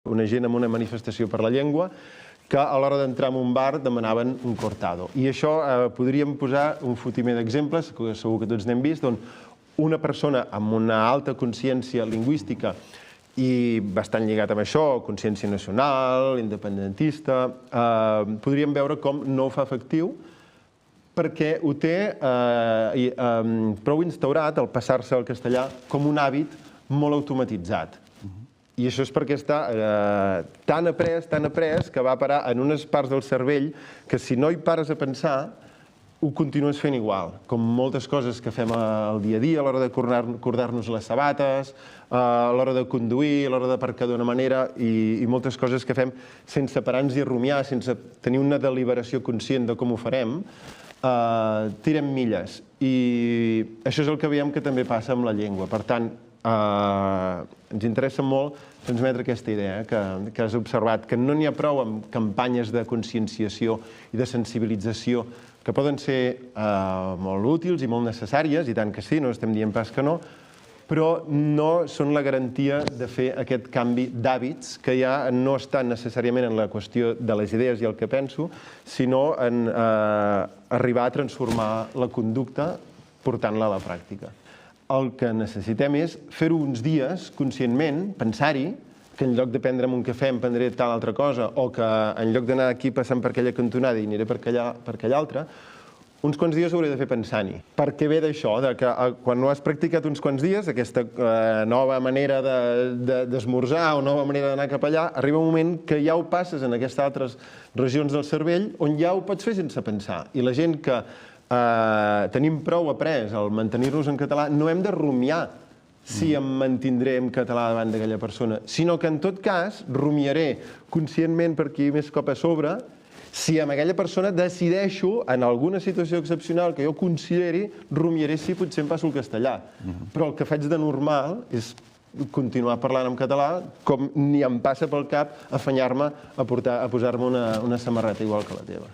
una gent en una manifestació per la llengua que a l'hora d'entrar en un bar demanaven un cortado. I això podríem posar un fotimer d'exemples, que segur que tots n'hem vist, on una persona amb una alta consciència lingüística i bastant lligat amb això, consciència nacional, independentista, podríem veure com no ho fa efectiu perquè ho té prou instaurat, el passar-se al castellà, com un hàbit molt automatitzat. I això és perquè està tan après, que va parar en unes parts del cervell que si no hi pares a pensar, ho continues fent igual. Com moltes coses que fem al dia a dia, a l'hora de cordar-nos les sabates, a l'hora de conduir, a l'hora d'aparcar d'una manera, i moltes coses que fem sense parar-nos i rumiar, sense tenir una deliberació conscient de com ho farem, tirem milles. I això és el que veiem que també passa amb la llengua. Per tant, ens interessa molt transmetre aquesta idea que has observat, que no n'hi ha prou amb campanyes de conscienciació i de sensibilització que poden ser molt útils i molt necessàries, i tant que sí, no estem dient pas que no, però no són la garantia de fer aquest canvi d'hàbits que ja no està necessàriament en la qüestió de les idees i el que penso, sinó en arribar a transformar la conducta portant-la a la pràctica. El que necessitem és fer-ho uns dies conscientment, pensar-hi, que en lloc de prendre'm un cafè em prendré tal altra cosa, o que en lloc d'anar aquí passant per aquella cantonada i aniré per aquella altra, uns quants dies ho hauré de fer pensant-hi. Perquè ve d'això, que quan ho has practicat uns quants dies, aquesta nova manera d'esmorzar o nova manera d'anar cap allà, arriba un moment que ja ho passes en aquestes altres regions del cervell on ja ho pots fer sense pensar. I la gent que tenim prou après al mantenir-nos en català, no hem de rumiar si em mantindré en català davant d'aquella persona, sinó que en tot cas rumiaré conscientment per aquí més cop a sobre si amb aquella persona decideixo, en alguna situació excepcional que jo consideri, rumiaré si potser em passo el castellà. Però el que faig de normal és continuar parlant en català com ni em passa pel cap afanyar-me a posar-me una samarreta igual que la teva.